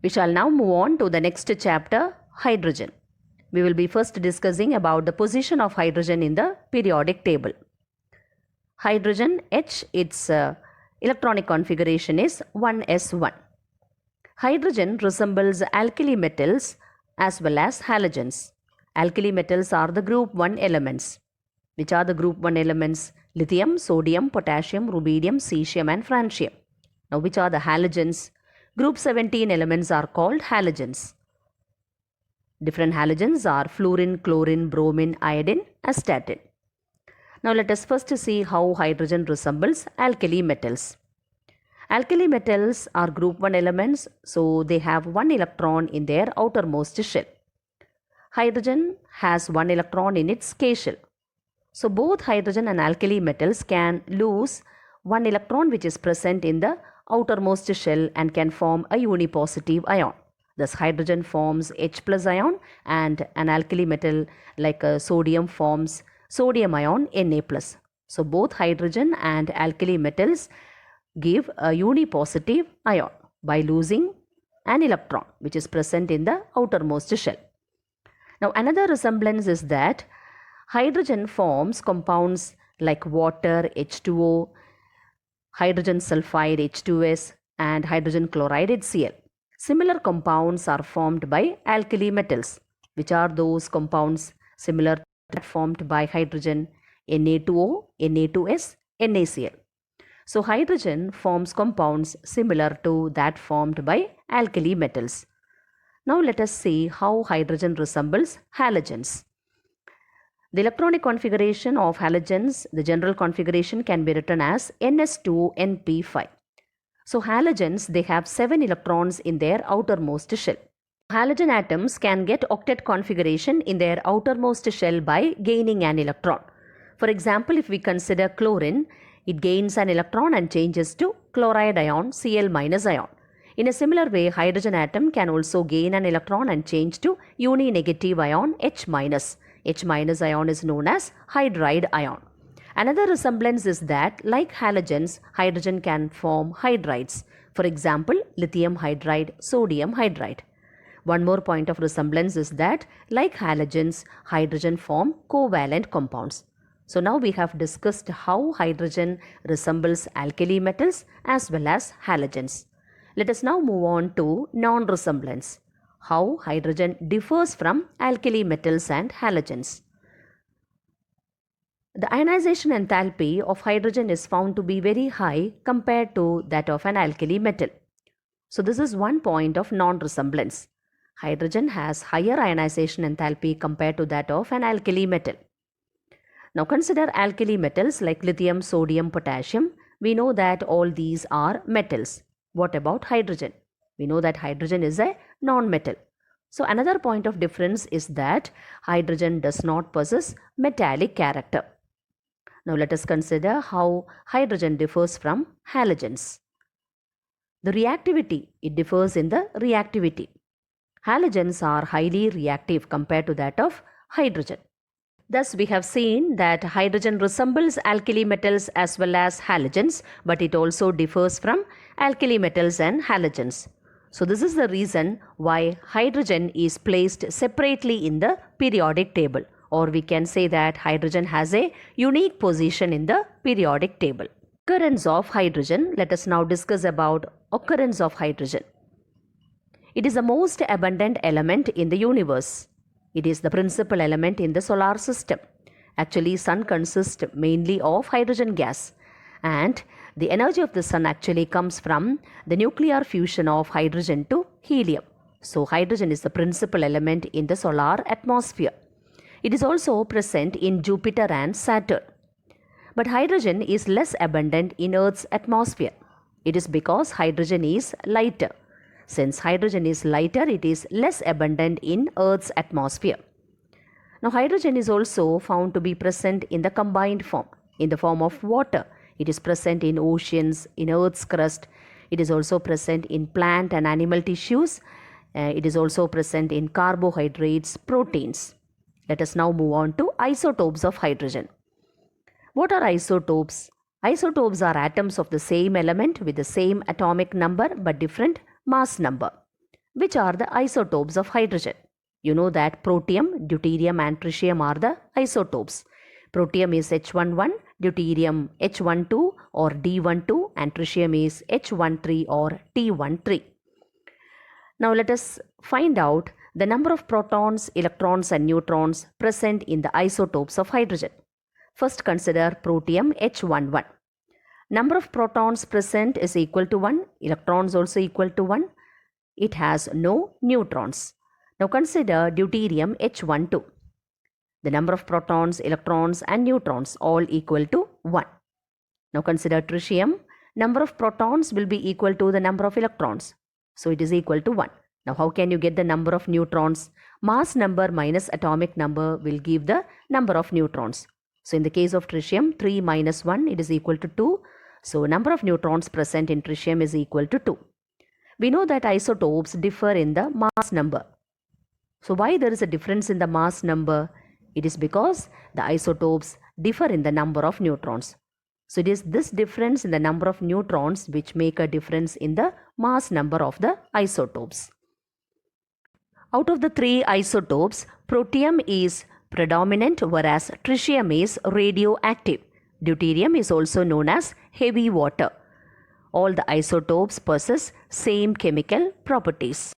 We shall now move on to the next chapter, hydrogen. We will be first discussing about the position of hydrogen in the periodic table. Hydrogen H, its electronic configuration is 1s1. Hydrogen resembles alkali metals as well as halogens. Alkali metals are the group 1 elements. Which are the group 1 elements? Lithium, sodium, potassium, rubidium, cesium and francium. Now which are the halogens? Group 17 elements are called halogens. Different halogens are fluorine, chlorine, bromine, iodine, astatine. Now let us first see how hydrogen resembles alkali metals. Alkali metals are group 1 elements, so they have 1 electron in their outermost shell. Hydrogen has 1 electron in its K shell. So both hydrogen and alkali metals can lose 1 electron which is present in the outermost shell and can form a unipositive ion. Thus hydrogen forms H plus ion and an alkali metal like sodium forms sodium ion Na plus. So both hydrogen and alkali metals give a unipositive ion by losing an electron which is present in the outermost shell. Now another resemblance is that hydrogen forms compounds like water H2O, hydrogen sulfide H2S and hydrogen chloride HCl. Similar compounds are formed by alkali metals. Which are those compounds similar to that formed by hydrogen? Na2O, Na2S, NaCl. So hydrogen forms compounds similar to that formed by alkali metals. Now let us see how hydrogen resembles halogens. The electronic configuration of halogens, the general configuration can be written as Ns2np5. So halogens, they have 7 electrons in their outermost shell. Halogen atoms can get octet configuration in their outermost shell by gaining an electron. For example, if we consider chlorine, it gains an electron and changes to chloride ion Cl minus ion. In a similar way, hydrogen atom can also gain an electron and change to uni-negative ion H minus. H minus ion is known as hydride ion. Another resemblance is that like halogens, hydrogen can form hydrides. For example, lithium hydride, sodium hydride. One more point of resemblance is that like halogens, hydrogen form covalent compounds. So now we have discussed how hydrogen resembles alkali metals as well as halogens. Let us now move on to non-resemblance. How hydrogen differs from alkali metals and halogens. The ionization enthalpy of hydrogen is found to be very high compared to that of an alkali metal. So this is one point of non-resemblance. Hydrogen has higher ionization enthalpy compared to that of an alkali metal. Now consider alkali metals like lithium, sodium, potassium. We know that all these are metals. What about hydrogen? We know that hydrogen is a non-metal. So another point of difference is that hydrogen does not possess metallic character. Now let us consider how hydrogen differs from halogens. The reactivity, it differs in the reactivity. Halogens are highly reactive compared to that of hydrogen. Thus, we have seen that hydrogen resembles alkali metals as well as halogens, but it also differs from alkali metals and halogens. So, this is the reason why hydrogen is placed separately in the periodic table, or we can say that hydrogen has a unique position in the periodic table. Occurrence of hydrogen. Let us now discuss about occurrence of hydrogen. It is the most abundant element in the universe. It is the principal element in the solar system. Actually, sun consists mainly of hydrogen gas, and the energy of the sun actually comes from the nuclear fusion of hydrogen to helium. So hydrogen is the principal element in the solar atmosphere. It is also present in Jupiter and Saturn. But hydrogen is less abundant in Earth's atmosphere. It is because hydrogen is lighter. Since hydrogen is lighter, it is less abundant in Earth's atmosphere. Now, hydrogen is also found to be present in the combined form, in the form of water. It is present in oceans, in Earth's crust. It is also present in plant and animal tissues. It is also present in carbohydrates, proteins. Let us now move on to isotopes of hydrogen. What are isotopes? Isotopes are atoms of the same element with the same atomic number but different mass number. Which are the isotopes of hydrogen? You know that protium, deuterium and tritium are the isotopes. Protium is H11, deuterium H12 or D12 and tritium is H13 or T13. Now let us find out the number of protons, electrons and neutrons present in the isotopes of hydrogen. First consider protium H11. Number of protons present is equal to 1, electrons also equal to 1. It has no neutrons. Now consider deuterium H12. The number of protons, electrons and neutrons all equal to 1. Now consider tritium. Number of protons will be equal to the number of electrons. So it is equal to 1. Now how can you get the number of neutrons? Mass number minus atomic number will give the number of neutrons. So in the case of tritium, 3 minus 1, it is equal to 2. So number of neutrons present in tritium is equal to 2. We know that isotopes differ in the mass number. So why there is a difference in the mass number? It is because the isotopes differ in the number of neutrons. So it is this difference in the number of neutrons which make a difference in the mass number of the isotopes. Out of the three isotopes, protium is predominant whereas tritium is radioactive. Deuterium is also known as heavy water. All the isotopes possess same chemical properties.